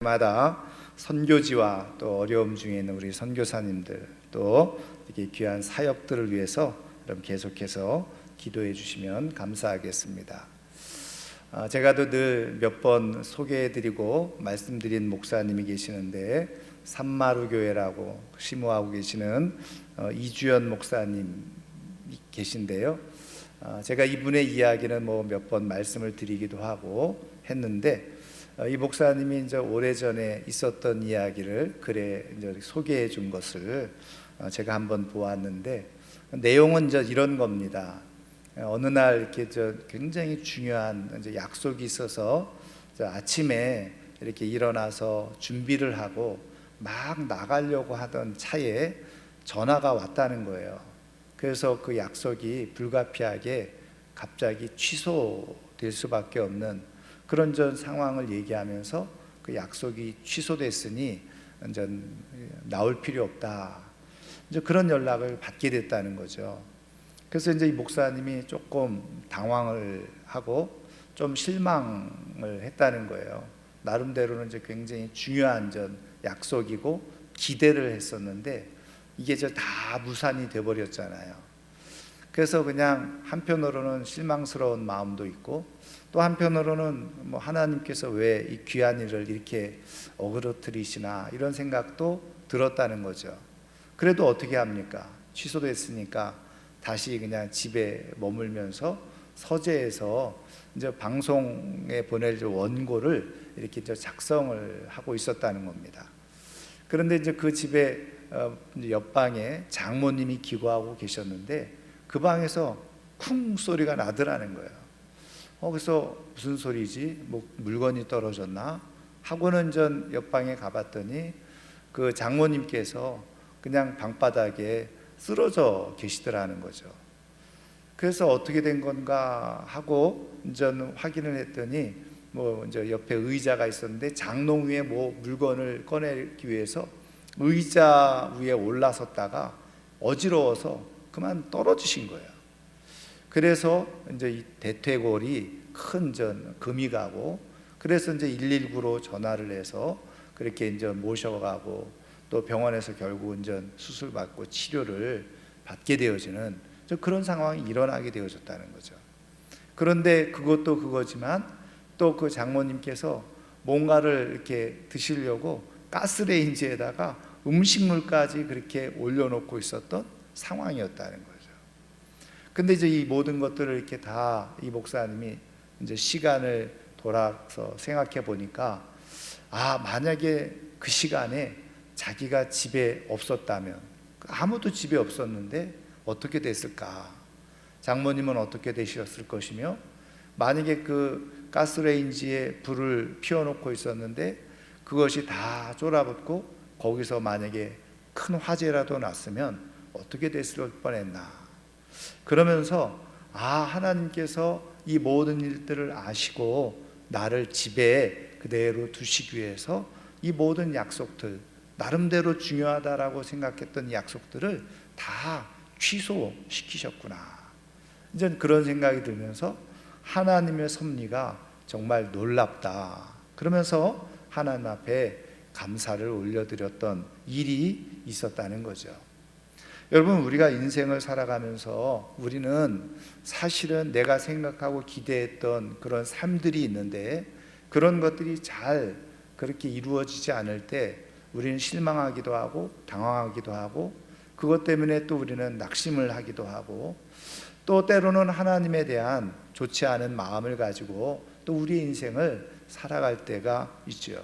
마다 선교지와 또 어려움 중에 있는 우리 선교사님들 또 이렇게 귀한 사역들을 위해서 여러분 계속해서 기도해 주시면 감사하겠습니다. 제가 늘 몇 번 소개해드리고 말씀드린 목사님이 계시는데 산마루 교회라고 심호하고 계시는 이주연 목사님 계신데요. 제가 이분의 이야기는 몇 번 말씀을 드리기도 하고 했는데 이 목사님이 이제 오래전에 있었던 이야기를 글에 이제 소개해 준 것을 제가 한번 보았는데 내용은 이제 이런 겁니다. 어느 날 이렇게 굉장히 중요한 이제 약속이 있어서 아침에 이렇게 일어나서 준비를 하고 막 나가려고 하던 차에 전화가 왔다는 거예요. 그래서 그 약속이 불가피하게 갑자기 취소될 수밖에 없는 그런 상황을 얘기하면서 그 약속이 취소됐으니 이제 나올 필요 없다. 이제 그런 연락을 받게 됐다는 거죠. 그래서 이제 이 목사님이 조금 당황을 하고 좀 실망을 했다는 거예요. 나름대로는 이제 굉장히 중요한 약속이고 기대를 했었는데 이게 다 무산이 돼버렸잖아요. 그래서 그냥 한편으로는 실망스러운 마음도 있고 또 한편으로는 하나님께서 왜 이 귀한 일을 이렇게 어그러뜨리시나 이런 생각도 들었다는 거죠. 그래도 어떻게 합니까? 취소됐으니까 다시 그냥 집에 머물면서 서재에서 이제 방송에 보낼 원고를 이렇게 작성을 하고 있었다는 겁니다. 그런데 이제 그 집에 옆방에 장모님이 기고하고 계셨는데 그 방에서 쿵 소리가 나더라는 거예요. 그래서 무슨 소리지? 물건이 떨어졌나? 하고는 옆방에 가봤더니 그 장모님께서 그냥 방바닥에 쓰러져 계시더라는 거죠. 그래서 어떻게 된 건가 하고 확인을 했더니 이제 옆에 의자가 있었는데 장롱 위에 물건을 꺼내기 위해서 의자 위에 올라섰다가 어지러워서 그만 떨어지신 거예요. 그래서 이제 이 대퇴골이 큰 금이 가고 그래서 이제 119로 전화를 해서 그렇게 이제 모셔가고 또 병원에서 결국은 수술 받고 치료를 받게 되어지는 그런 상황이 일어나게 되어졌다는 거죠. 그런데 그것도 그거지만 또 그 장모님께서 뭔가를 이렇게 드시려고 가스레인지에다가 음식물까지 그렇게 올려놓고 있었던 상황이었다는 거죠. 근데 이제 이 모든 것들을 이렇게 다 이 목사님이 이제 시간을 돌아서 생각해 보니까 만약에 그 시간에 자기가 집에 없었다면 아무도 집에 없었는데 어떻게 됐을까? 장모님은 어떻게 되셨을 것이며 만약에 그 가스레인지에 불을 피워놓고 있었는데 그것이 다 쫄아붙고 거기서 만약에 큰 화재라도 났으면 어떻게 됐을 뻔했나? 그러면서 하나님께서 이 모든 일들을 아시고 나를 집에 그대로 두시기 위해서 이 모든 약속들 나름대로 중요하다라고 생각했던 약속들을 다 취소시키셨구나. 이제 그런 생각이 들면서 하나님의 섭리가 정말 놀랍다. 그러면서 하나님 앞에 감사를 올려드렸던 일이 있었다는 거죠. 여러분, 우리가 인생을 살아가면서 우리는 사실은 내가 생각하고 기대했던 그런 삶들이 있는데 그런 것들이 잘 그렇게 이루어지지 않을 때 우리는 실망하기도 하고 당황하기도 하고 그것 때문에 또 우리는 낙심을 하기도 하고 또 때로는 하나님에 대한 좋지 않은 마음을 가지고 또 우리의 인생을 살아갈 때가 있죠.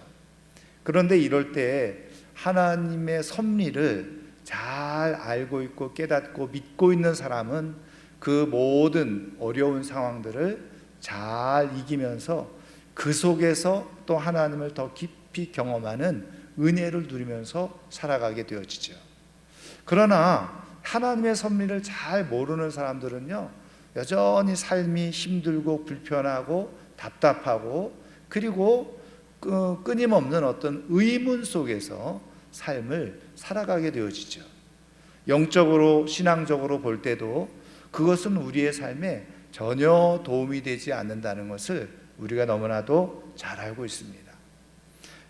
그런데 이럴 때 하나님의 섭리를 잘 알고 있고 깨닫고 믿고 있는 사람은 그 모든 어려운 상황들을 잘 이기면서 그 속에서 또 하나님을 더 깊이 경험하는 은혜를 누리면서 살아가게 되어지죠. 그러나 하나님의 섭리를 잘 모르는 사람들은요 여전히 삶이 힘들고 불편하고 답답하고 그리고 끊임없는 어떤 의문 속에서 삶을 살아가게 되어지죠. 영적으로 신앙적으로 볼 때도 그것은 우리의 삶에 전혀 도움이 되지 않는다는 것을 우리가 너무나도 잘 알고 있습니다.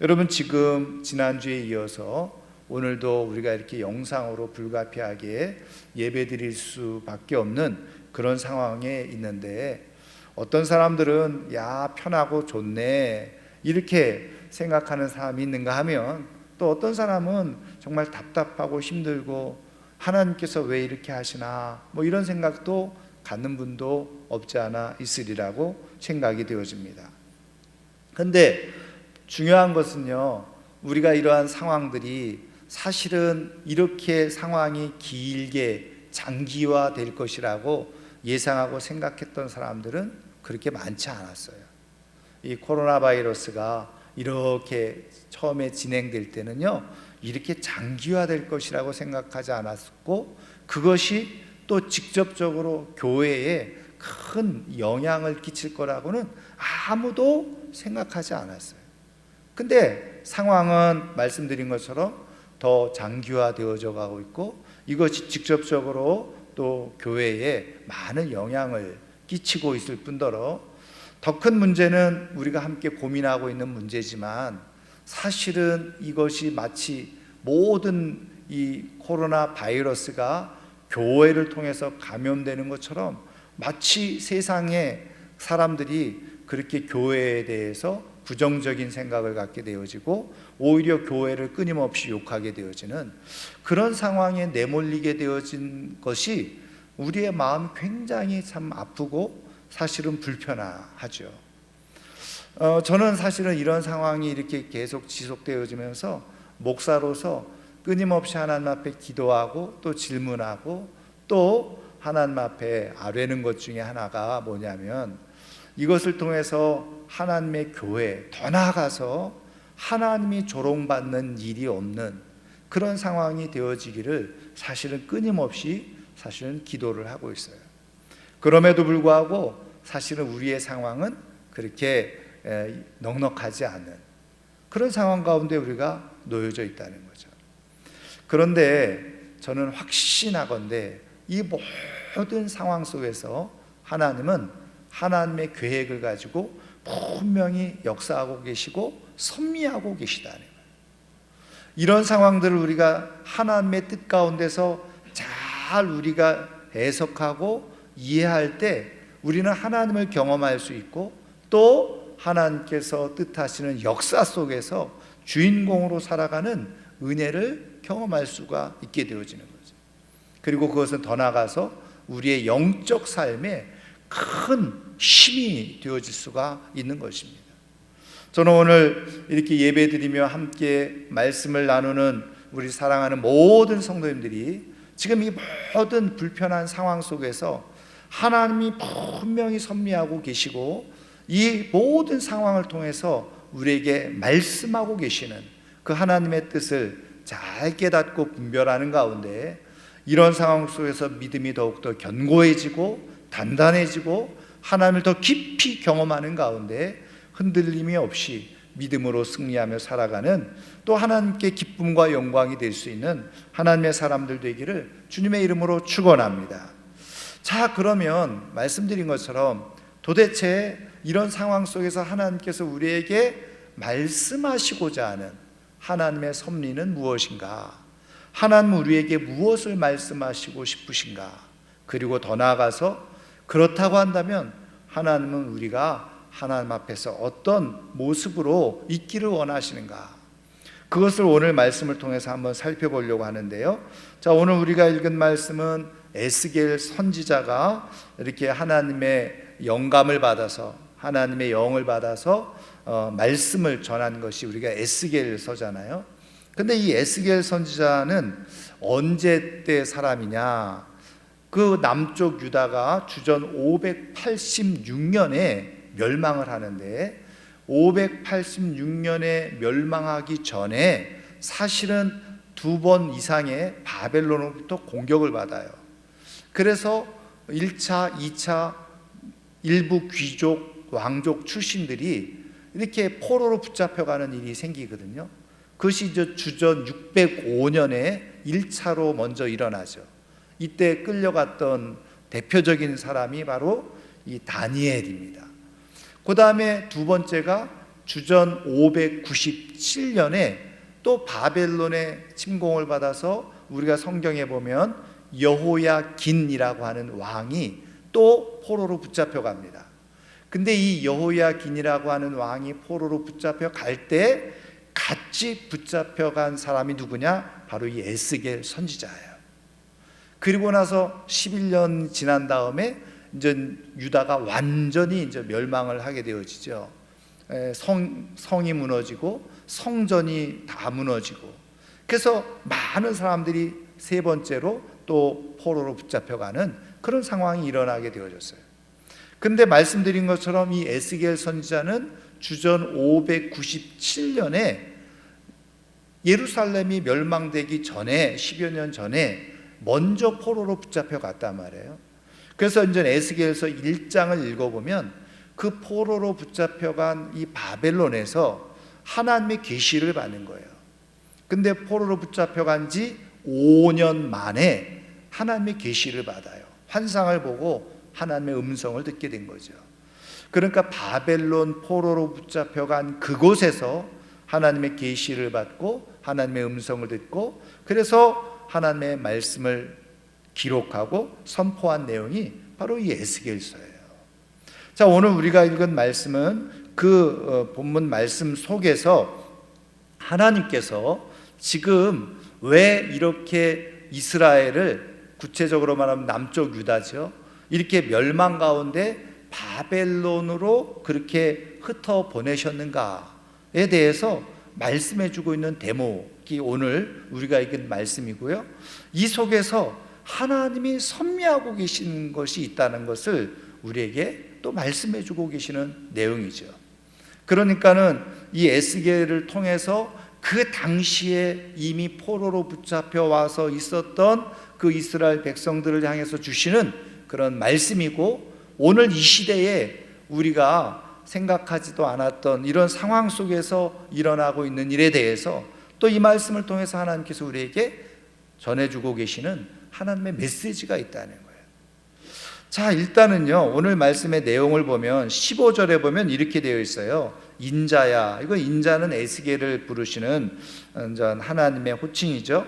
여러분, 지금 지난주에 이어서 오늘도 우리가 이렇게 영상으로 불가피하게 예배드릴 수밖에 없는 그런 상황에 있는데, 어떤 사람들은 야, 편하고 좋네 이렇게 생각하는 사람이 있는가 하면, 또 어떤 사람은 정말 답답하고 힘들고 하나님께서 왜 이렇게 하시나 이런 생각도 갖는 분도 없지 않아 있으리라고 생각이 되어집니다. 그런데 중요한 것은요, 우리가 이러한 상황들이 사실은 이렇게 상황이 길게 장기화될 것이라고 예상하고 생각했던 사람들은 그렇게 많지 않았어요. 이 코로나 바이러스가 이렇게 처음에 진행될 때는요, 이렇게 장기화될 것이라고 생각하지 않았고, 그것이 또 직접적으로 교회에 큰 영향을 끼칠 거라고는 아무도 생각하지 않았어요. 근데 상황은 말씀드린 것처럼 더 장기화되어져 가고 있고, 이것이 직접적으로 또 교회에 많은 영향을 끼치고 있을 뿐더러, 더 큰 문제는 우리가 함께 고민하고 있는 문제지만, 사실은 이것이 마치 모든 이 코로나 바이러스가 교회를 통해서 감염되는 것처럼 마치 세상의 사람들이 그렇게 교회에 대해서 부정적인 생각을 갖게 되어지고, 오히려 교회를 끊임없이 욕하게 되어지는 그런 상황에 내몰리게 되어진 것이 우리의 마음이 굉장히 참 아프고 사실은 불편하죠. 저는 사실은 이런 상황이 이렇게 계속 지속되어지면서 목사로서 끊임없이 하나님 앞에 기도하고 또 질문하고 또 하나님 앞에 아뢰는 것 중에 하나가 뭐냐면, 이것을 통해서 하나님의 교회, 더 나아가서 하나님이 조롱받는 일이 없는 그런 상황이 되어지기를 사실은 끊임없이 사실은 기도를 하고 있어요. 그럼에도 불구하고 사실은 우리의 상황은 그렇게 넉넉하지 않은 그런 상황 가운데 우리가 놓여져 있다는 거죠. 그런데 저는 확신하건대 이 모든 상황 속에서 하나님은 하나님의 계획을 가지고 분명히 역사하고 계시고 섭리하고 계시다는 거예요. 이런 상황들을 우리가 하나님의 뜻 가운데서 잘 우리가 해석하고 이해할 때 우리는 하나님을 경험할 수 있고, 또 하나님께서 뜻하시는 역사 속에서 주인공으로 살아가는 은혜를 경험할 수가 있게 되어지는 거죠. 그리고 그것은 더 나아가서 우리의 영적 삶에 큰 힘이 되어질 수가 있는 것입니다. 저는 오늘 이렇게 예배드리며 함께 말씀을 나누는 우리 사랑하는 모든 성도님들이 지금 이 모든 불편한 상황 속에서 하나님이 분명히 섭리하고 계시고, 이 모든 상황을 통해서 우리에게 말씀하고 계시는 그 하나님의 뜻을 잘 깨닫고 분별하는 가운데, 이런 상황 속에서 믿음이 더욱더 견고해지고 단단해지고 하나님을 더 깊이 경험하는 가운데 흔들림이 없이 믿음으로 승리하며 살아가는, 또 하나님께 기쁨과 영광이 될 수 있는 하나님의 사람들 되기를 주님의 이름으로 축원합니다. 자, 그러면 말씀드린 것처럼 도대체 이런 상황 속에서 하나님께서 우리에게 말씀하시고자 하는 하나님의 섭리는 무엇인가? 하나님은 우리에게 무엇을 말씀하시고 싶으신가? 그리고 더 나아가서 그렇다고 한다면 하나님은 우리가 하나님 앞에서 어떤 모습으로 있기를 원하시는가? 그것을 오늘 말씀을 통해서 한번 살펴보려고 하는데요. 자, 오늘 우리가 읽은 말씀은 에스겔 선지자가 이렇게 하나님의 영감을 받아서, 하나님의 영을 받아서 말씀을 전한 것이 우리가 에스겔서잖아요. 근데 이 에스겔 선지자는 언제 때 사람이냐? 그 남쪽 유다가 주전 586년에 멸망을 하는데, 586년에 멸망하기 전에 사실은 2번 이상의 바벨론으로부터 공격을 받아요. 그래서 1차, 2차 일부 귀족, 왕족 출신들이 이렇게 포로로 붙잡혀가는 일이 생기거든요. 그것이 주전 605년에 1차로 먼저 일어나죠. 이때 끌려갔던 대표적인 사람이 바로 이 다니엘입니다. 그 다음에 두 번째가 주전 597년에 또 바벨론의 침공을 받아서 우리가 성경에 보면 여호야긴이라고 하는 왕이 또 포로로 붙잡혀 갑니다. 근데 이 여호야긴이라고 하는 왕이 포로로 붙잡혀 갈 때 같이 붙잡혀 간 사람이 누구냐? 바로 이 에스겔 선지자예요. 그리고 나서 11년 지난 다음에 이제 유다가 완전히 이제 멸망을 하게 되어지죠. 성이 무너지고 성전이 다 무너지고, 그래서 많은 사람들이 세 번째로 또 포로로 붙잡혀가는 그런 상황이 일어나게 되어졌어요. 근데 말씀드린 것처럼 이 에스겔 선지자는 주전 597년에 예루살렘이 멸망되기 전에 10여 년 전에 먼저 포로로 붙잡혀 갔단 말이에요. 그래서 이제 에스겔서 1장을 읽어보면 그 포로로 붙잡혀간 이 바벨론에서 하나님의 계시를 받는 거예요. 근데 포로로 붙잡혀간 지 5년 만에 하나님의 계시를 받아요. 환상을 보고 하나님의 음성을 듣게 된 거죠. 그러니까 바벨론 포로로 붙잡혀간 그곳에서 하나님의 계시를 받고 하나님의 음성을 듣고, 그래서 하나님의 말씀을 기록하고 선포한 내용이 바로 이 에스겔서예요. 자, 오늘 우리가 읽은 말씀은 그 본문 말씀 속에서 하나님께서 지금 왜 이렇게 이스라엘을, 구체적으로 말하면 남쪽 유다죠, 이렇게 멸망 가운데 바벨론으로 그렇게 흩어 보내셨는가에 대해서 말씀해 주고 있는 대목이 오늘 우리가 읽은 말씀이고요. 이 속에서 하나님이 섭리하고 계시는 것이 있다는 것을 우리에게 또 말씀해 주고 계시는 내용이죠. 그러니까는 이 에스겔을 통해서 그 당시에 이미 포로로 붙잡혀 와서 있었던 그 이스라엘 백성들을 향해서 주시는 그런 말씀이고, 오늘 이 시대에 우리가 생각하지도 않았던 이런 상황 속에서 일어나고 있는 일에 대해서 또 이 말씀을 통해서 하나님께서 우리에게 전해주고 계시는 하나님의 메시지가 있다는 거예요. 자, 일단은요, 오늘 말씀의 내용을 보면 15절에 보면 이렇게 되어 있어요. 인자야. 이거 인자는 에스겔을 부르시는 하나님의 호칭이죠.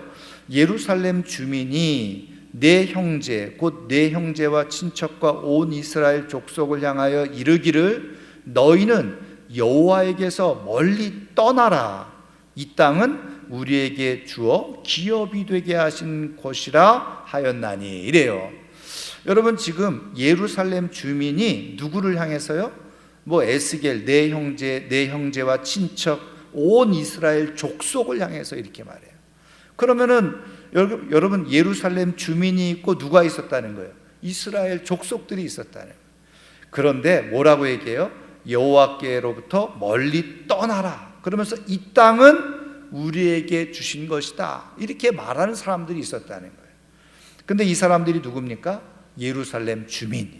예루살렘 주민이 내 형제, 곧 내 형제와 친척과 온 이스라엘 족속을 향하여 이르기를 너희는 여호와에게서 멀리 떠나라. 이 땅은 우리에게 주어 기업이 되게 하신 곳이라 하였나니. 이래요. 여러분, 지금 예루살렘 주민이 누구를 향해서요? 뭐 에스겔, 내 형제, 내 형제와 친척, 온 이스라엘 족속을 향해서 이렇게 말해요. 그러면은 여러분, 예루살렘 주민이 있고 누가 있었다는 거예요? 이스라엘 족속들이 있었다는 거예요. 그런데 뭐라고 얘기해요? 여호와께로부터 멀리 떠나라. 그러면서 이 땅은 우리에게 주신 것이다. 이렇게 말하는 사람들이 있었다는 거예요. 근데 이 사람들이 누굽니까? 예루살렘 주민.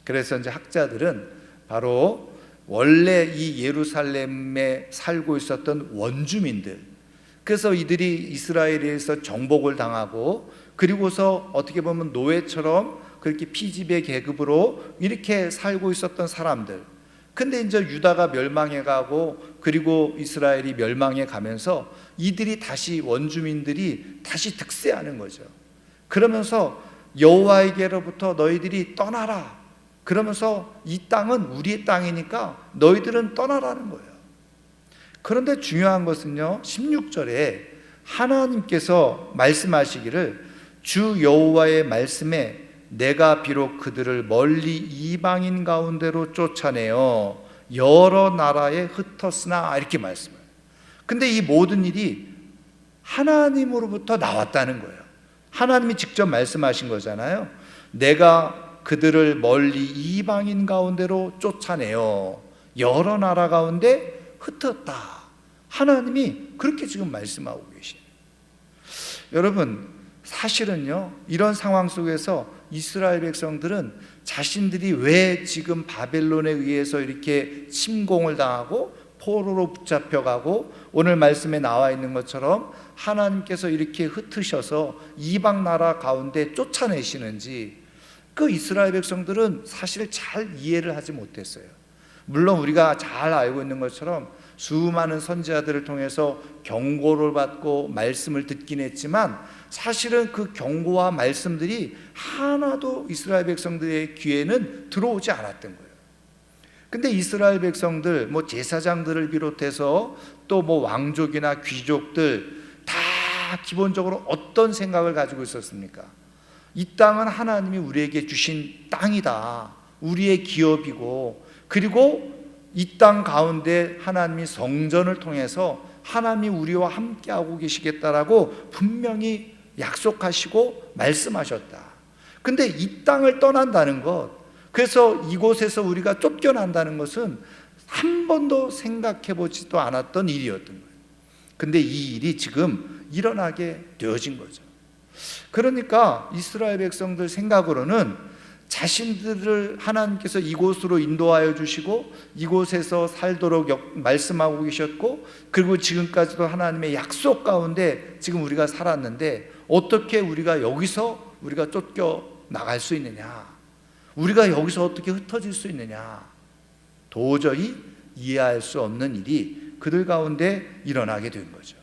그래서 이제 학자들은 바로 원래 이 예루살렘에 살고 있었던 원주민들, 그래서 이들이 이스라엘에서 정복을 당하고 그리고서 어떻게 보면 노예처럼 그렇게 피지배 계급으로 이렇게 살고 있었던 사람들. 근데 이제 유다가 멸망해 가고 그리고 이스라엘이 멸망해 가면서 이들이 다시, 원주민들이 다시 득세하는 거죠. 그러면서 여호와에게로부터 너희들이 떠나라. 그러면서 이 땅은 우리의 땅이니까 너희들은 떠나라는 거예요. 그런데 중요한 것은요, 16절에 하나님께서 말씀하시기를 주 여호와의 말씀에 내가 비록 그들을 멀리 이방인 가운데로 쫓아내어 여러 나라에 흩었으나, 이렇게 말씀해요. 근데 이 모든 일이 하나님으로부터 나왔다는 거예요. 하나님이 직접 말씀하신 거잖아요. 내가 그들을 멀리 이방인 가운데로 쫓아내어 여러 나라 가운데 흩었다. 하나님이 그렇게 지금 말씀하고 계시네요. 여러분, 사실은요, 이런 상황 속에서 이스라엘 백성들은 자신들이 왜 지금 바벨론에 의해서 이렇게 침공을 당하고 포로로 붙잡혀가고 오늘 말씀에 나와 있는 것처럼 하나님께서 이렇게 흩으셔서 이방 나라 가운데 쫓아내시는지, 그 이스라엘 백성들은 사실 잘 이해를 하지 못했어요. 물론 우리가 잘 알고 있는 것처럼 수많은 선지자들을 통해서 경고를 받고 말씀을 듣긴 했지만 사실은 그 경고와 말씀들이 하나도 이스라엘 백성들의 귀에는 들어오지 않았던 거예요. 근데 이스라엘 백성들, 뭐 제사장들을 비롯해서 또 뭐 왕족이나 귀족들 다 기본적으로 어떤 생각을 가지고 있었습니까? 이 땅은 하나님이 우리에게 주신 땅이다. 우리의 기업이고, 그리고 이 땅 가운데 하나님이 성전을 통해서 하나님이 우리와 함께하고 계시겠다라고 분명히 약속하시고 말씀하셨다. 근데 이 땅을 떠난다는 것, 그래서 이곳에서 우리가 쫓겨난다는 것은 한 번도 생각해 보지도 않았던 일이었던 거예요. 근데 이 일이 지금 일어나게 되어진 거죠. 그러니까 이스라엘 백성들 생각으로는 자신들을 하나님께서 이곳으로 인도하여 주시고 이곳에서 살도록 말씀하고 계셨고, 그리고 지금까지도 하나님의 약속 가운데 지금 우리가 살았는데 어떻게 우리가 여기서 우리가 쫓겨나갈 수 있느냐, 우리가 여기서 어떻게 흩어질 수 있느냐, 도저히 이해할 수 없는 일이 그들 가운데 일어나게 된 거죠.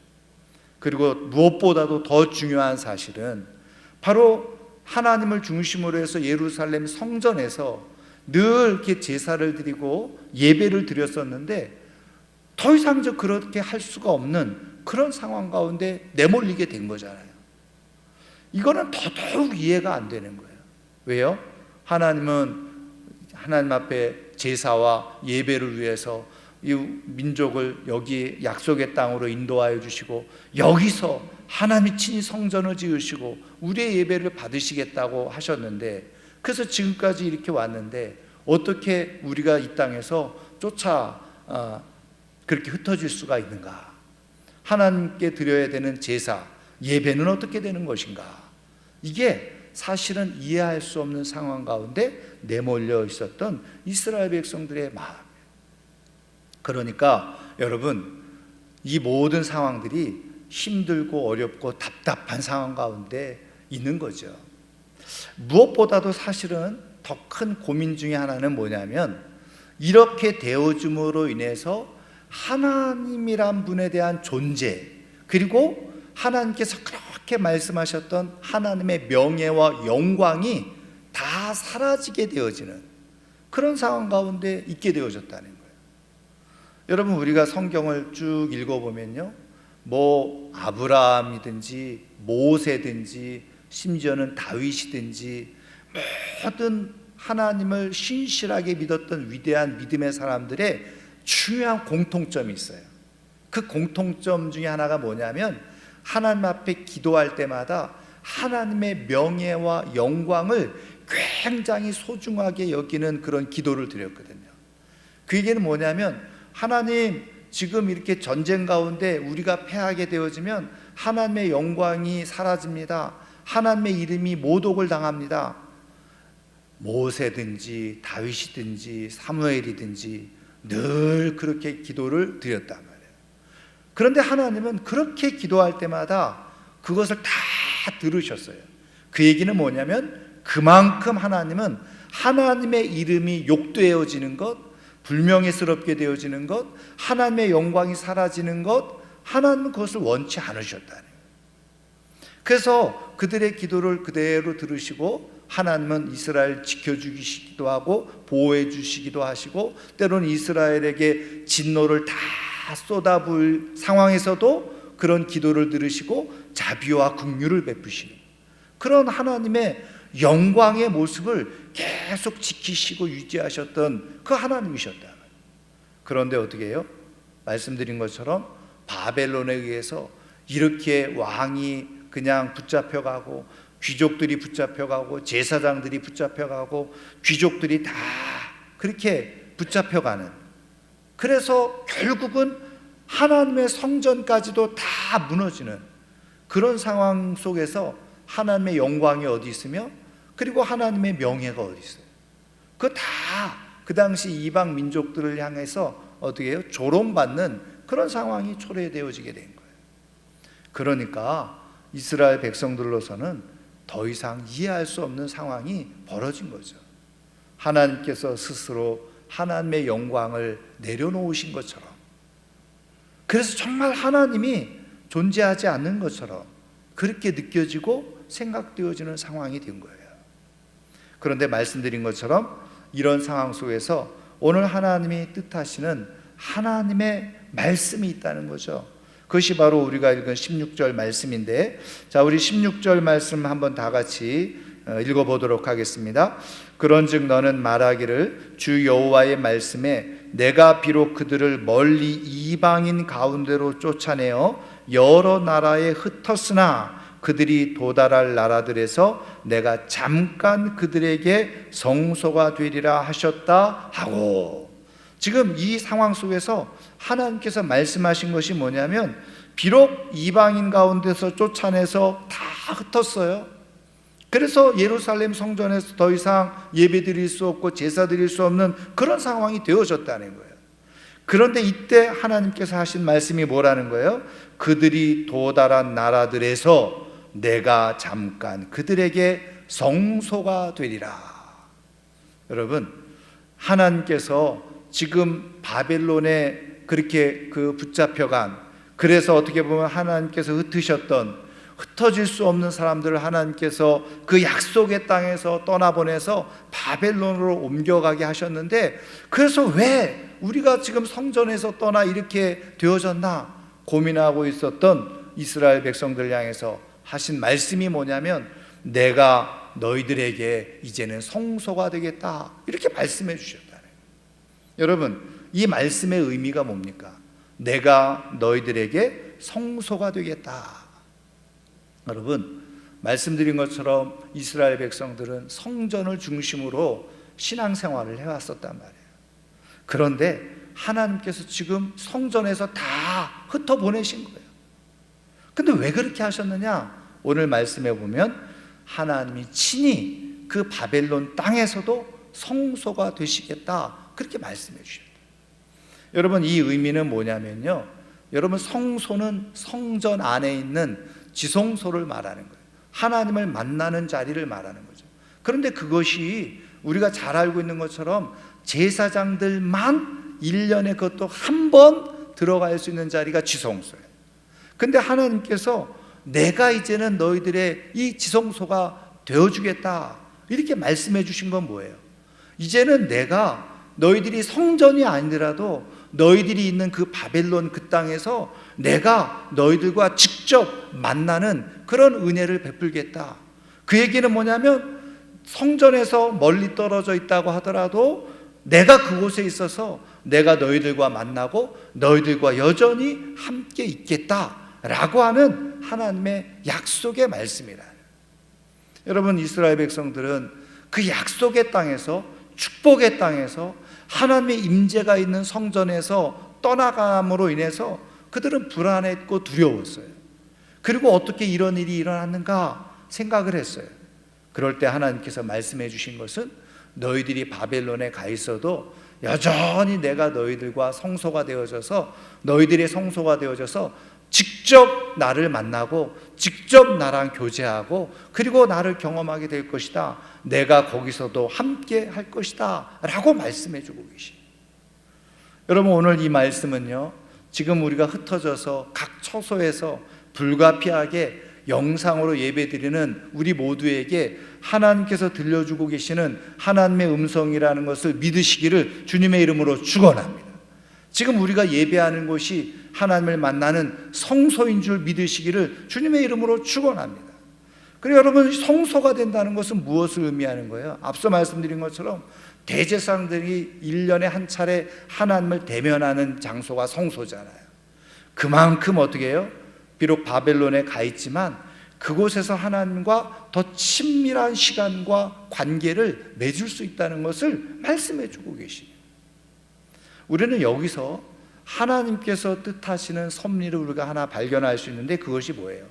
그리고 무엇보다도 더 중요한 사실은 바로 하나님을 중심으로 해서 예루살렘 성전에서 늘 이렇게 제사를 드리고 예배를 드렸었는데 더 이상 그렇게 할 수가 없는 그런 상황 가운데 내몰리게 된 거잖아요. 이거는 더더욱 이해가 안 되는 거예요. 왜요? 하나님은 하나님 앞에 제사와 예배를 위해서 이 민족을 여기 약속의 땅으로 인도하여 주시고 여기서 하나님이 친히 성전을 지으시고 우리의 예배를 받으시겠다고 하셨는데, 그래서 지금까지 이렇게 왔는데 어떻게 우리가 이 땅에서 그렇게 흩어질 수가 있는가? 하나님께 드려야 되는 제사, 예배는 어떻게 되는 것인가? 이게 사실은 이해할 수 없는 상황 가운데 내몰려 있었던 이스라엘 백성들의 마음. 그러니까 여러분, 이 모든 상황들이 힘들고 어렵고 답답한 상황 가운데 있는 거죠. 무엇보다도 사실은 더 큰 고민 중에 하나는 뭐냐면, 이렇게 되어줌으로 인해서 하나님이란 분에 대한 존재, 그리고 하나님께서 그렇게 말씀하셨던 하나님의 명예와 영광이 다 사라지게 되어지는 그런 상황 가운데 있게 되어졌다는 거예요. 여러분, 우리가 성경을 쭉 읽어보면요, 뭐 아브라함이든지 모세든지 심지어는 다윗이든지 모든 하나님을 신실하게 믿었던 위대한 믿음의 사람들의 중요한 공통점이 있어요. 그 공통점 중에 하나가 뭐냐면, 하나님 앞에 기도할 때마다 하나님의 명예와 영광을 굉장히 소중하게 여기는 그런 기도를 드렸거든요. 그 얘기는 뭐냐면, 하나님, 지금 이렇게 전쟁 가운데 우리가 패하게 되어지면 하나님의 영광이 사라집니다. 하나님의 이름이 모독을 당합니다. 모세든지 다윗이든지 사무엘이든지 늘 그렇게 기도를 드렸단 말이에요. 그런데 하나님은 그렇게 기도할 때마다 그것을 다 들으셨어요. 그 얘기는 뭐냐면, 그만큼 하나님은 하나님의 이름이 욕되어지는 것, 불명예스럽게 되어지는 것, 하나님의 영광이 사라지는 것, 하나님은 그것을 원치 않으셨다는 거예요. 그래서 그들의 기도를 그대로 들으시고 하나님은 이스라엘 지켜주시기도 하고 보호해 주시기도 하시고, 때로는 이스라엘에게 진노를 다 쏟아부을 상황에서도 그런 기도를 들으시고 자비와 긍휼을 베푸시는 그런 하나님의 영광의 모습을 계속 지키시고 유지하셨던 그 하나님이셨다. 그런데 어떻게 해요? 말씀드린 것처럼 바벨론에 의해서 이렇게 왕이 그냥 붙잡혀가고, 귀족들이 붙잡혀가고, 제사장들이 붙잡혀가고, 귀족들이 다 그렇게 붙잡혀가는, 그래서 결국은 하나님의 성전까지도 다 무너지는 그런 상황 속에서 하나님의 영광이 어디 있으며, 그리고 하나님의 명예가 어디 있어요? 그거 다 그 당시 이방 민족들을 향해서 어떻게 해요? 조롱받는 그런 상황이 초래되어지게 된 거예요. 그러니까 이스라엘 백성들로서는 더 이상 이해할 수 없는 상황이 벌어진 거죠. 하나님께서 스스로 하나님의 영광을 내려놓으신 것처럼, 그래서 정말 하나님이 존재하지 않는 것처럼 그렇게 느껴지고 생각되어지는 상황이 된 거예요. 그런데 말씀드린 것처럼 이런 상황 속에서 오늘 하나님이 뜻하시는 하나님의 말씀이 있다는 거죠. 그것이 바로 우리가 읽은 16절 말씀인데, 자, 우리 16절 말씀 한번 다 같이 읽어보도록 하겠습니다. 그런즉 너는 말하기를 주 여호와의 말씀에 내가 비록 그들을 멀리 이방인 가운데로 쫓아내어 여러 나라에 흩었으나 그들이 도달할 나라들에서 내가 잠깐 그들에게 성소가 되리라 하셨다 하고, 지금 이 상황 속에서 하나님께서 말씀하신 것이 뭐냐면, 비록 이방인 가운데서 쫓아내서 다 흩었어요. 그래서 예루살렘 성전에서 더 이상 예배 드릴 수 없고 제사 드릴 수 없는 그런 상황이 되어졌다는 거예요. 그런데 이때 하나님께서 하신 말씀이 뭐라는 거예요? 그들이 도달한 나라들에서 내가 잠깐 그들에게 성소가 되리라. 여러분, 하나님께서 지금 바벨론에 그렇게 붙잡혀간, 그래서 어떻게 보면 하나님께서 흩어질 수 없는 사람들을 하나님께서 그 약속의 땅에서 떠나보내서 바벨론으로 옮겨가게 하셨는데, 그래서 왜 우리가 지금 성전에서 떠나 이렇게 되어졌나 고민하고 있었던 이스라엘 백성들 향해서 하신 말씀이 뭐냐면, 내가 너희들에게 이제는 성소가 되겠다, 이렇게 말씀해 주셨다는 거예요. 여러분, 이 말씀의 의미가 뭡니까? 내가 너희들에게 성소가 되겠다. 여러분, 말씀드린 것처럼 이스라엘 백성들은 성전을 중심으로 신앙생활을 해왔었단 말이에요. 그런데 하나님께서 지금 성전에서 다 흩어보내신 거예요. 근데 왜 그렇게 하셨느냐? 오늘 말씀해 보면 하나님이 친히 그 바벨론 땅에서도 성소가 되시겠다, 그렇게 말씀해 주셨다. 여러분, 이 의미는 뭐냐면요, 여러분, 성소는 성전 안에 있는 지성소를 말하는 거예요. 하나님을 만나는 자리를 말하는 거죠. 그런데 그것이 우리가 잘 알고 있는 것처럼 제사장들만 1년에 그것도 한 번 들어갈 수 있는 자리가 지성소예요. 근데 하나님께서 내가 이제는 너희들의 이 지성소가 되어주겠다, 이렇게 말씀해 주신 건 뭐예요? 이제는 내가 너희들이 성전이 아니더라도 너희들이 있는 그 바벨론 그 땅에서 내가 너희들과 직접 만나는 그런 은혜를 베풀겠다. 그 얘기는 뭐냐면, 성전에서 멀리 떨어져 있다고 하더라도 내가 그곳에 있어서 내가 너희들과 만나고 너희들과 여전히 함께 있겠다라고 하는 하나님의 약속의 말씀이다. 여러분, 이스라엘 백성들은 그 약속의 땅에서, 축복의 땅에서, 하나님의 임재가 있는 성전에서 떠나감으로 인해서 그들은 불안했고 두려웠어요. 그리고 어떻게 이런 일이 일어났는가 생각을 했어요. 그럴 때 하나님께서 말씀해 주신 것은, 너희들이 바벨론에 가 있어도 여전히 내가 너희들과 성소가 되어져서, 너희들의 성소가 되어져서 직접 나를 만나고 직접 나랑 교제하고 그리고 나를 경험하게 될 것이다. 내가 거기서도 함께 할 것이다 라고 말씀해 주고 계십니다. 여러분, 오늘 이 말씀은요, 지금 우리가 흩어져서 각 처소에서 불가피하게 영상으로 예배드리는 우리 모두에게 하나님께서 들려주고 계시는 하나님의 음성이라는 것을 믿으시기를 주님의 이름으로 축원합니다. 지금 우리가 예배하는 곳이 하나님을 만나는 성소인 줄 믿으시기를 주님의 이름으로 축원합니다. 그리고 여러분, 성소가 된다는 것은 무엇을 의미하는 거예요? 앞서 말씀드린 것처럼 대제사장들이 1년에 한 차례 하나님을 대면하는 장소가 성소잖아요. 그만큼 어떻게 해요? 비록 바벨론에 가 있지만 그곳에서 하나님과 더 친밀한 시간과 관계를 맺을 수 있다는 것을 말씀해 주고 계십니다. 우리는 여기서 하나님께서 뜻하시는 섭리를 우리가 하나 발견할 수 있는데, 그것이 뭐예요?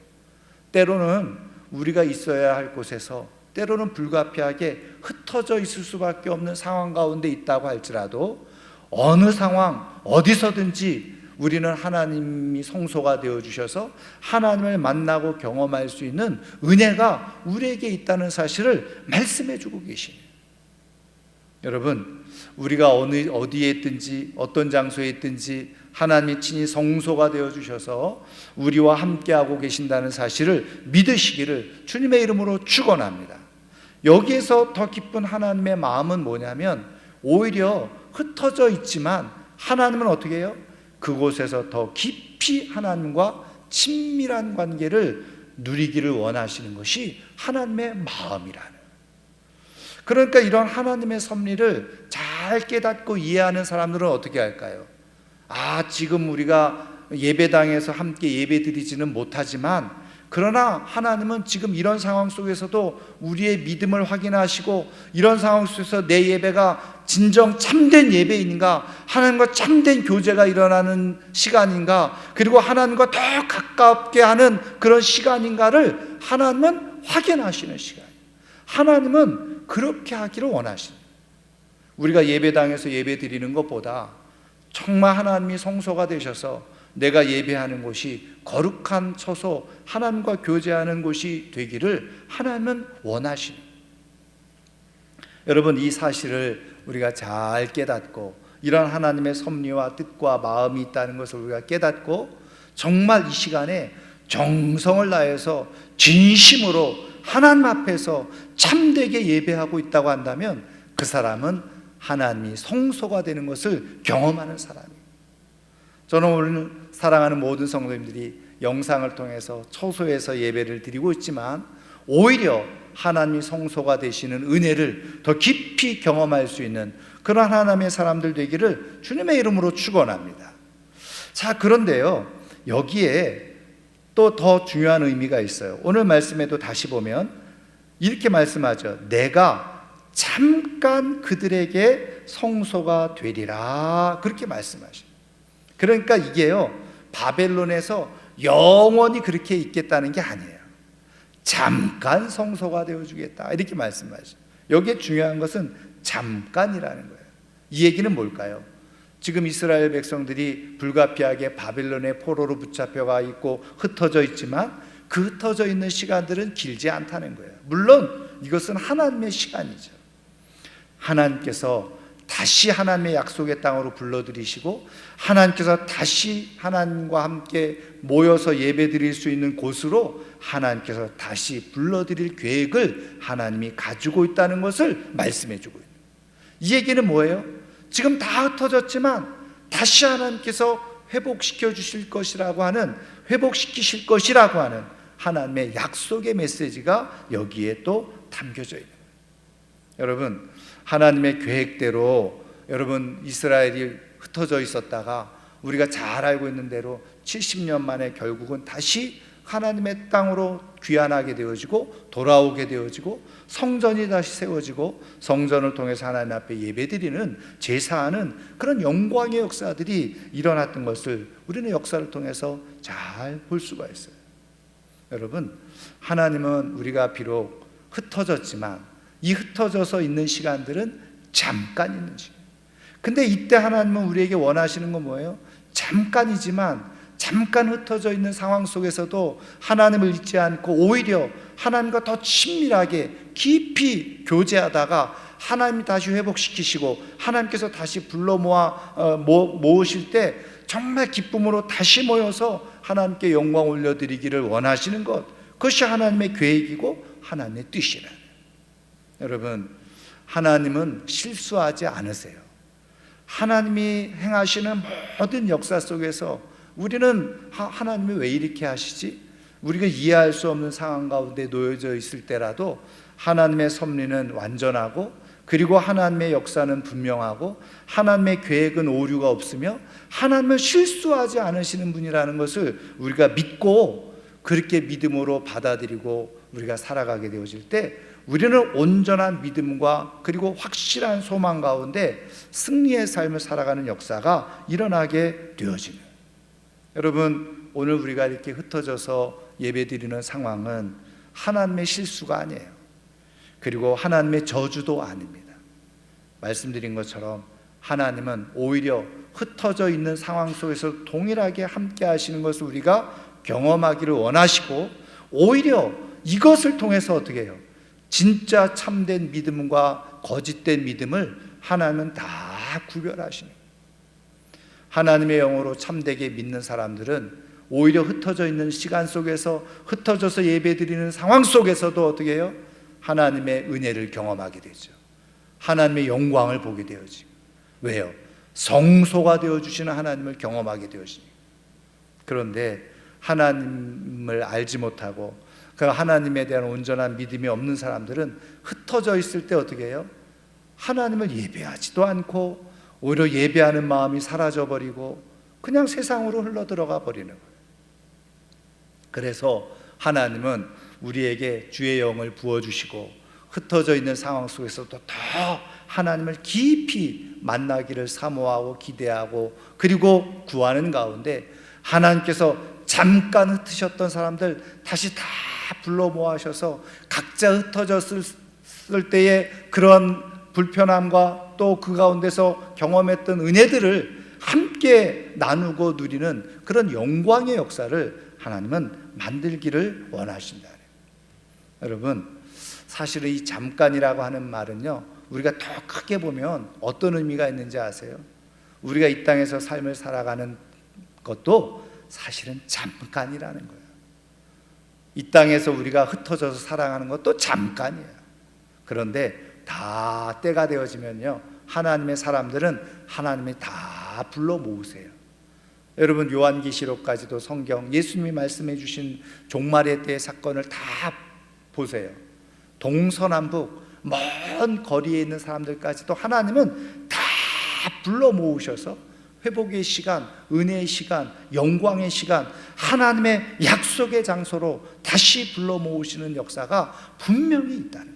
때로는 우리가 있어야 할 곳에서, 때로는 불가피하게 흩어져 있을 수밖에 없는 상황 가운데 있다고 할지라도, 어느 상황 어디서든지 우리는 하나님이 성소가 되어주셔서 하나님을 만나고 경험할 수 있는 은혜가 우리에게 있다는 사실을 말씀해 주고 계십니다. 여러분, 우리가 어디에 있든지 어떤 장소에 있든지 하나님이 친히 성소가 되어주셔서 우리와 함께하고 계신다는 사실을 믿으시기를 주님의 이름으로 축원합니다. 여기에서 더 기쁜 하나님의 마음은 뭐냐면 오히려 흩어져 있지만 하나님은 어떻게 해요? 그곳에서 더 깊이 하나님과 친밀한 관계를 누리기를 원하시는 것이 하나님의 마음이라는. 그러니까 이런 하나님의 섭리를 잘 깨닫고 이해하는 사람들은 어떻게 할까요? 지금 우리가 예배당에서 함께 예배 드리지는 못하지만 그러나 하나님은 지금 이런 상황 속에서도 우리의 믿음을 확인하시고 이런 상황 속에서 내 예배가 진정 참된 예배인가, 하나님과 참된 교제가 일어나는 시간인가, 그리고 하나님과 더 가깝게 하는 그런 시간인가를 하나님은 확인하시는 시간이에요. 하나님은 그렇게 하기를 원하십니다. 우리가 예배당에서 예배 드리는 것보다 정말 하나님이 성소가 되셔서 내가 예배하는 곳이 거룩한 처소, 하나님과 교제하는 곳이 되기를 하나님은 원하십니다. 여러분, 이 사실을 우리가 잘 깨닫고 이런 하나님의 섭리와 뜻과 마음이 있다는 것을 우리가 깨닫고 정말 이 시간에 정성을 다해서 진심으로 하나님 앞에서 참되게 예배하고 있다고 한다면 그 사람은 하나님이 성소가 되는 것을 경험하는 사람이에요. 저는 오늘 사랑하는 모든 성도님들이 영상을 통해서 처소에서 예배를 드리고 있지만 오히려 하나님이 성소가 되시는 은혜를 더 깊이 경험할 수 있는 그런 하나님의 사람들 되기를 주님의 이름으로 축원합니다. 자, 그런데요, 여기에 또 더 중요한 의미가 있어요. 오늘 말씀에도 다시 보면 이렇게 말씀하죠. 내가 잠깐 그들에게 성소가 되리라, 그렇게 말씀하십니다. 그러니까 이게요, 바벨론에서 영원히 그렇게 있겠다는 게 아니에요. 잠깐 성소가 되어주겠다, 이렇게 말씀하시죠. 여기에 중요한 것은 잠깐이라는 거예요. 이 얘기는 뭘까요? 지금 이스라엘 백성들이 불가피하게 바벨론의 포로로 붙잡혀가 있고 흩어져 있지만 그 흩어져 있는 시간들은 길지 않다는 거예요. 물론 이것은 하나님의 시간이죠. 하나님께서 다시 하나님의 약속의 땅으로 불러들이시고 하나님께서 다시 하나님과 함께 모여서 예배드릴 수 있는 곳으로 하나님께서 다시 불러드릴 계획을 하나님이 가지고 있다는 것을 말씀해 주고 있는. 이 얘기는 뭐예요? 지금 다 흩어졌지만 다시 하나님께서 회복시켜 주실 것이라고 하는, 회복시키실 것이라고 하는 하나님의 약속의 메시지가 여기에 또 담겨져 있는 거예요. 여러분, 하나님의 계획대로 여러분 이스라엘이 흩어져 있었다가 우리가 잘 알고 있는 대로 70년 만에 결국은 다시 하나님의 땅으로 귀환하게 되어지고 돌아오게 되어지고 성전이 다시 세워지고 성전을 통해서 하나님 앞에 예배드리는 제사하는 그런 영광의 역사들이 일어났던 것을 우리는 역사를 통해서 잘 볼 수가 있어요. 여러분, 하나님은 우리가 비록 흩어졌지만 이 흩어져서 있는 시간들은 잠깐 있는 시간. 근데 이때 하나님은 우리에게 원하시는 건 뭐예요? 잠깐이지만 잠깐 흩어져 있는 상황 속에서도 하나님을 잊지 않고 오히려 하나님과 더 친밀하게 깊이 교제하다가 하나님이 다시 회복시키시고 하나님께서 다시 불러 모으실 때 정말 기쁨으로 다시 모여서 하나님께 영광 올려드리기를 원하시는 것, 그것이 하나님의 계획이고 하나님의 뜻이라. 여러분, 하나님은 실수하지 않으세요. 하나님이 행하시는 모든 역사 속에서 우리는 하나님이 왜 이렇게 하시지? 우리가 이해할 수 없는 상황 가운데 놓여져 있을 때라도 하나님의 섭리는 완전하고 그리고 하나님의 역사는 분명하고 하나님의 계획은 오류가 없으며 하나님은 실수하지 않으시는 분이라는 것을 우리가 믿고 그렇게 믿음으로 받아들이고 우리가 살아가게 되어질 때 우리는 온전한 믿음과 그리고 확실한 소망 가운데 승리의 삶을 살아가는 역사가 일어나게 되어지는. 여러분, 오늘 우리가 이렇게 흩어져서 예배드리는 상황은 하나님의 실수가 아니에요. 그리고 하나님의 저주도 아닙니다. 말씀드린 것처럼 하나님은 오히려 흩어져 있는 상황 속에서 동일하게 함께 하시는 것을 우리가 경험하기를 원하시고 오히려 이것을 통해서 어떻게 해요? 진짜 참된 믿음과 거짓된 믿음을 하나님은 다 구별하시는 거예요. 하나님의 영으로 참되게 믿는 사람들은 오히려 흩어져 있는 시간 속에서, 흩어져서 예배드리는 상황 속에서도 어떻게 해요? 하나님의 은혜를 경험하게 되죠. 하나님의 영광을 보게 되어지고. 왜요? 성소가 되어주시는 하나님을 경험하게 되어집니다. 그런데 하나님을 알지 못하고 그 하나님에 대한 온전한 믿음이 없는 사람들은 흩어져 있을 때 어떻게 해요? 하나님을 예배하지도 않고 오히려 예배하는 마음이 사라져버리고 그냥 세상으로 흘러들어가 버리는 거예요. 그래서 하나님은 우리에게 주의 영을 부어주시고 흩어져 있는 상황 속에서도 더 하나님을 깊이 만나기를 사모하고 기대하고 그리고 구하는 가운데 하나님께서 잠깐 흩으셨던 사람들 다시 다 불러 모아셔서 각자 흩어졌을 때의 그런 불편함과 또 그 가운데서 경험했던 은혜들을 함께 나누고 누리는 그런 영광의 역사를 하나님은 만들기를 원하신다. 여러분, 사실은 이 잠깐이라고 하는 말은요, 우리가 더 크게 보면 어떤 의미가 있는지 아세요? 우리가 이 땅에서 삶을 살아가는 것도 사실은 잠깐이라는 거예요. 이 땅에서 우리가 흩어져서 살아가는 것도 잠깐이에요. 그런데 다 때가 되어지면요, 하나님의 사람들은 하나님이 다 불러 모으세요. 여러분, 요한계시록까지도 성경 예수님이 말씀해 주신 종말의 때의 사건을 다 보세요. 동서남북 먼 거리에 있는 사람들까지도 하나님은 다 불러 모으셔서 회복의 시간, 은혜의 시간, 영광의 시간, 하나님의 약속의 장소로 다시 불러 모으시는 역사가 분명히 있다는 거예요.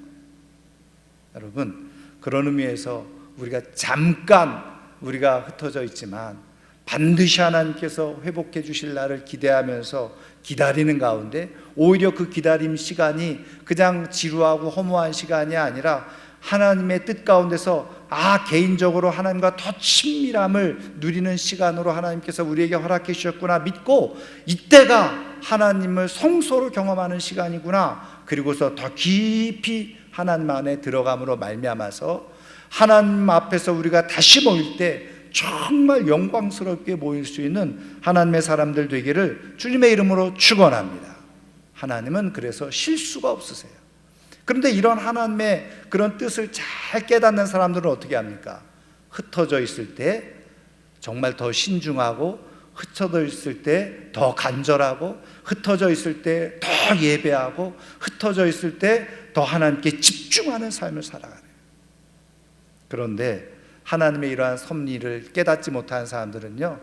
여러분, 그런 의미에서 우리가 잠깐 우리가 흩어져 있지만 반드시 하나님께서 회복해 주실 날을 기대하면서 기다리는 가운데 오히려 그 기다림 시간이 그냥 지루하고 허무한 시간이 아니라 하나님의 뜻 가운데서 개인적으로 하나님과 더 친밀함을 누리는 시간으로 하나님께서 우리에게 허락해 주셨구나 믿고, 이때가 하나님을 성소로 경험하는 시간이구나, 그리고서 더 깊이 하나님 안에 들어감으로 말미암아서 하나님 앞에서 우리가 다시 모일 때 정말 영광스럽게 모일 수 있는 하나님의 사람들 되기를 주님의 이름으로 축원합니다. 하나님은 그래서 실수가 없으세요. 그런데 이런 하나님의 그런 뜻을 잘 깨닫는 사람들은 어떻게 합니까? 흩어져 있을 때 정말 더 신중하고, 흩어져 있을 때 더 간절하고, 흩어져 있을 때 더 예배하고, 흩어져 있을 때 더 하나님께 집중하는 삶을 살아가네요. 그런데 하나님의 이러한 섭리를 깨닫지 못한 사람들은요,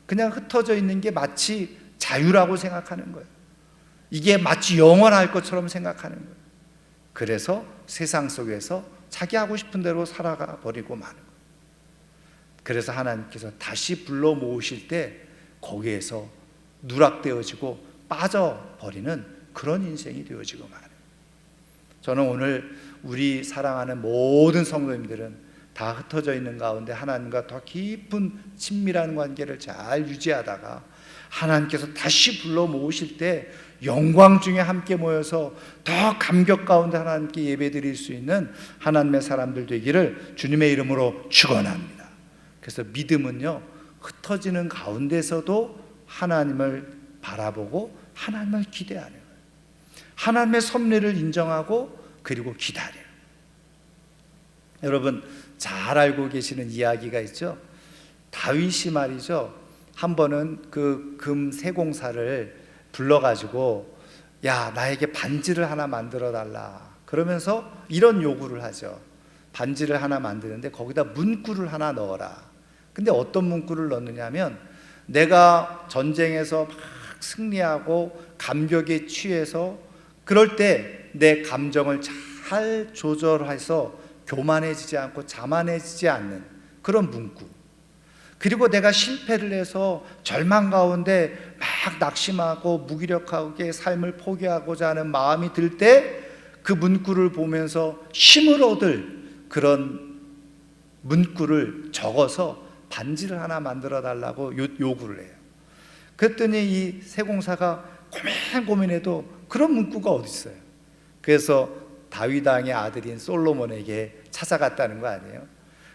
그냥 흩어져 있는 게 마치 자유라고 생각하는 거예요. 이게 마치 영원할 것처럼 생각하는 거예요. 그래서 세상 속에서 자기 하고 싶은 대로 살아가 버리고 마는 거예요. 그래서 하나님께서 다시 불러 모으실 때 거기에서 누락되어지고 빠져버리는 그런 인생이 되어지고 마는 거예요. 저는 오늘 우리 사랑하는 모든 성도님들은 다 흩어져 있는 가운데 하나님과 더 깊은 친밀한 관계를 잘 유지하다가 하나님께서 다시 불러 모으실 때 영광 중에 함께 모여서 더 감격 가운데 하나님께 예배드릴 수 있는 하나님의 사람들 되기를 주님의 이름으로 축원합니다. 그래서 믿음은요, 흩어지는 가운데서도 하나님을 바라보고 하나님을 기대하는 거예요. 하나님의 섭리를 인정하고 그리고 기다려요. 여러분, 잘 알고 계시는 이야기가 있죠. 다윗이 말이죠, 한 번은 그 금 세공사를 불러가지고 야, 나에게 반지를 하나 만들어 달라 그러면서 이런 요구를 하죠. 반지를 하나 만드는데 거기다 문구를 하나 넣어라. 근데 어떤 문구를 넣느냐면, 내가 전쟁에서 막 승리하고 감격에 취해서 그럴 때 내 감정을 잘 조절해서 교만해지지 않고 자만해지지 않는 그런 문구, 그리고 내가 실패를 해서 절망 가운데 막 낙심하고 무기력하게 삶을 포기하고자 하는 마음이 들 때 그 문구를 보면서 힘을 얻을 그런 문구를 적어서 반지를 하나 만들어 달라고 요구를 해요. 그랬더니 이 세공사가 고민해도 그런 문구가 어디 있어요. 그래서 다윗 왕의 아들인 솔로몬에게 찾아갔다는 거 아니에요.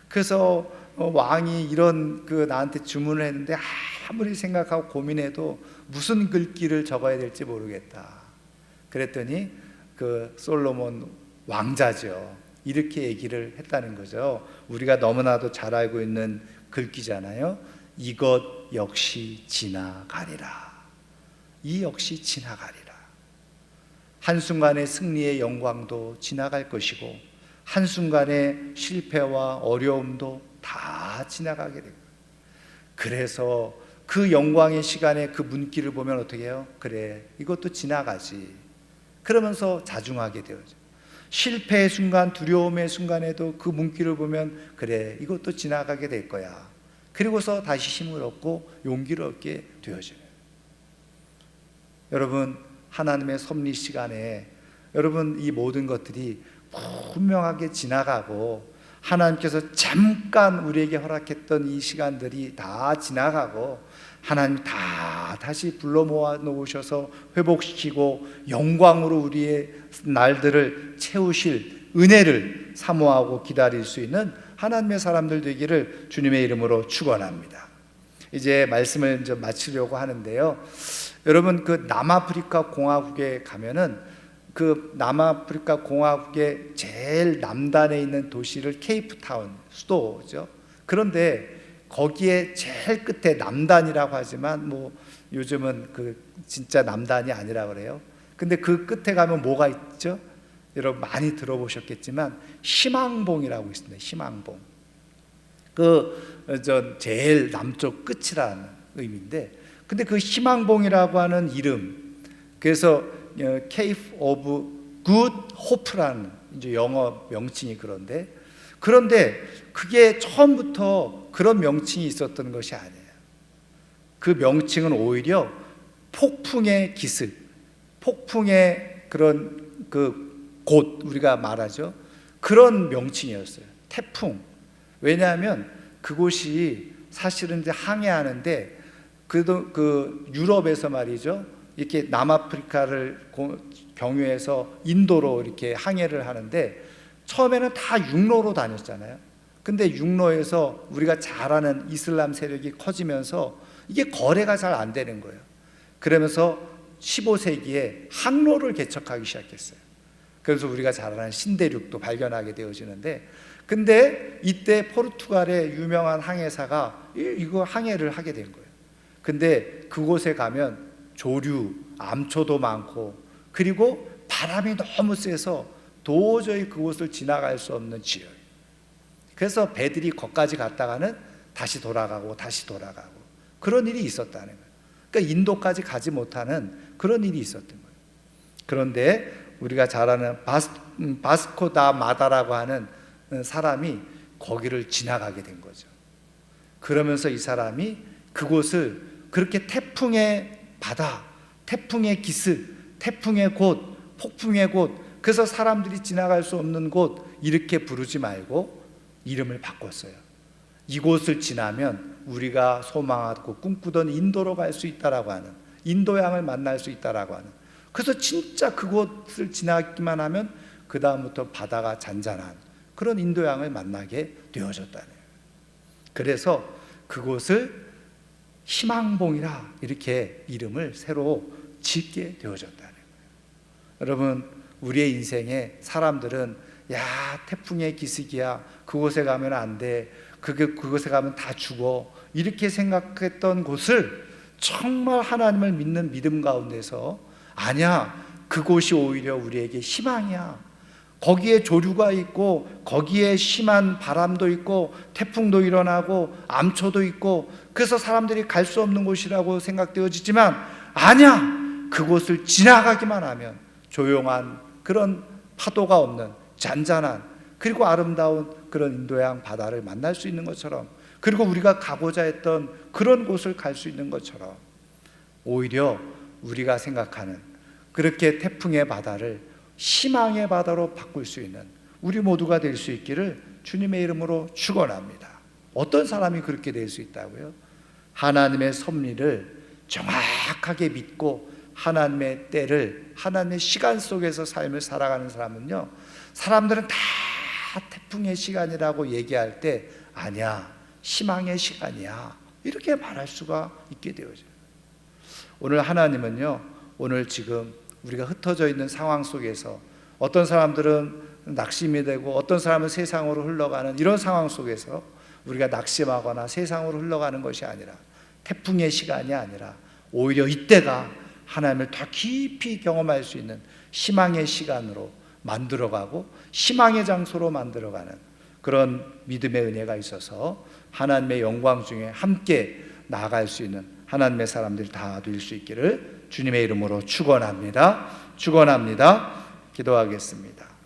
그래서 왕이 이런 나한테 주문을 했는데 아무리 생각하고 고민해도 무슨 글귀를 적어야 될지 모르겠다. 그랬더니 솔로몬 왕자죠, 이렇게 얘기를 했다는 거죠. 우리가 너무나도 잘 알고 있는 글귀잖아요. 이것 역시 지나가리라. 이 역시 지나가리라. 한순간의 승리의 영광도 지나갈 것이고 한순간의 실패와 어려움도 다 지나가게 됩니다. 그래서 그 영광의 시간에 그 문길을 보면 어떻게 해요? 그래, 이것도 지나가지. 그러면서 자중하게 되어져. 실패의 순간, 두려움의 순간에도 그 문길을 보면 그래, 이것도 지나가게 될 거야. 그리고서 다시 힘을 얻고 용기를 얻게 되어져요. 여러분, 하나님의 섭리 시간에 여러분 이 모든 것들이 분명하게 지나가고 하나님께서 잠깐 우리에게 허락했던 이 시간들이 다 지나가고 하나님 다 다시 불러 모아 놓으셔서 회복시키고 영광으로 우리의 날들을 채우실 은혜를 사모하고 기다릴 수 있는 하나님의 사람들 되기를 주님의 이름으로 축원합니다. 이제 말씀을 좀 마치려고 하는데요. 여러분, 남아프리카 공화국에 가면은 남아프리카 공화국의 제일 남단에 있는 도시를 케이프타운, 수도죠. 그런데 거기에 제일 끝에 남단이라고 하지만 요즘은 진짜 남단이 아니라 그래요. 근데 그 끝에 가면 뭐가 있죠? 여러분 많이 들어보셨겠지만 희망봉이라고 있습니다. 희망봉. 제일 남쪽 끝이라는 의미인데, 근데 그 희망봉이라고 하는 이름, 그래서 Cape of Good Hope라는 이제 영어 명칭이 그런데 그게 처음부터 그런 명칭이 있었던 것이 아니에요. 그 명칭은 오히려 폭풍의 기슭, 폭풍의 그런 곳, 우리가 말하죠. 그런 명칭이었어요. 태풍. 왜냐하면 그곳이 사실은 이제 항해하는데 유럽에서 말이죠. 이렇게 남아프리카를 경유해서 인도로 이렇게 항해를 하는데 처음에는 다 육로로 다녔잖아요. 근데 육로에서 우리가 잘 아는 이슬람 세력이 커지면서 이게 거래가 잘 안 되는 거예요. 그러면서 15세기에 항로를 개척하기 시작했어요. 그래서 우리가 잘 아는 신대륙도 발견하게 되어지는데, 근데 이때 포르투갈의 유명한 항해사가 이거 항해를 하게 된 거예요. 근데 그곳에 가면 조류, 암초도 많고 그리고 바람이 너무 세서 도저히 그곳을 지나갈 수 없는 지역. 그래서 배들이 거기까지 갔다가는 다시 돌아가고 그런 일이 있었다는 거예요. 그러니까 인도까지 가지 못하는 그런 일이 있었던 거예요. 그런데 우리가 잘 아는 바스코 다 마다라고 하는 사람이 거기를 지나가게 된 거죠. 그러면서 이 사람이 그곳을 그렇게 태풍의 바다, 태풍의 기슭, 태풍의 곳, 폭풍의 곳, 그래서 사람들이 지나갈 수 없는 곳 이렇게 부르지 말고 이름을 바꿨어요. 이곳을 지나면 우리가 소망하고 꿈꾸던 인도로 갈 수 있다라고 하는, 인도양을 만날 수 있다라고 하는. 그래서 진짜 그곳을 지나기만 하면 그 다음부터 바다가 잔잔한 그런 인도양을 만나게 되어졌다네요. 그래서 그곳을 희망봉이라 이렇게 이름을 새로 짓게 되어졌다는 거예요. 여러분, 우리의 인생에 사람들은 태풍의 기슭이야, 그곳에 가면 안 돼, 그곳에 가면 다 죽어, 이렇게 생각했던 곳을 정말 하나님을 믿는 믿음 가운데서 아니야, 그곳이 오히려 우리에게 희망이야. 거기에 조류가 있고 거기에 심한 바람도 있고 태풍도 일어나고 암초도 있고 그래서 사람들이 갈 수 없는 곳이라고 생각되어지지만 아니야, 그곳을 지나가기만 하면 조용한 그런 파도가 없는 잔잔한 그리고 아름다운 그런 인도양 바다를 만날 수 있는 것처럼, 그리고 우리가 가고자 했던 그런 곳을 갈 수 있는 것처럼 오히려 우리가 생각하는 그렇게 태풍의 바다를 희망의 바다로 바꿀 수 있는 우리 모두가 될 수 있기를 주님의 이름으로 축원합니다. 어떤 사람이 그렇게 될 수 있다고요? 하나님의 섭리를 정확하게 믿고 하나님의 때를, 하나님의 시간 속에서 삶을 살아가는 사람은요, 사람들은 다 태풍의 시간이라고 얘기할 때 아니야, 희망의 시간이야, 이렇게 말할 수가 있게 되어져요. 오늘 하나님은요, 오늘 지금 우리가 흩어져 있는 상황 속에서 어떤 사람들은 낙심이 되고 어떤 사람은 세상으로 흘러가는 이런 상황 속에서 우리가 낙심하거나 세상으로 흘러가는 것이 아니라, 태풍의 시간이 아니라 오히려 이때가 하나님을 더 깊이 경험할 수 있는 희망의 시간으로 만들어가고 희망의 장소로 만들어가는 그런 믿음의 은혜가 있어서 하나님의 영광 중에 함께 나아갈 수 있는 하나님의 사람들이 다 될 수 있기를 주님의 이름으로 축원합니다. 축원합니다. 기도하겠습니다.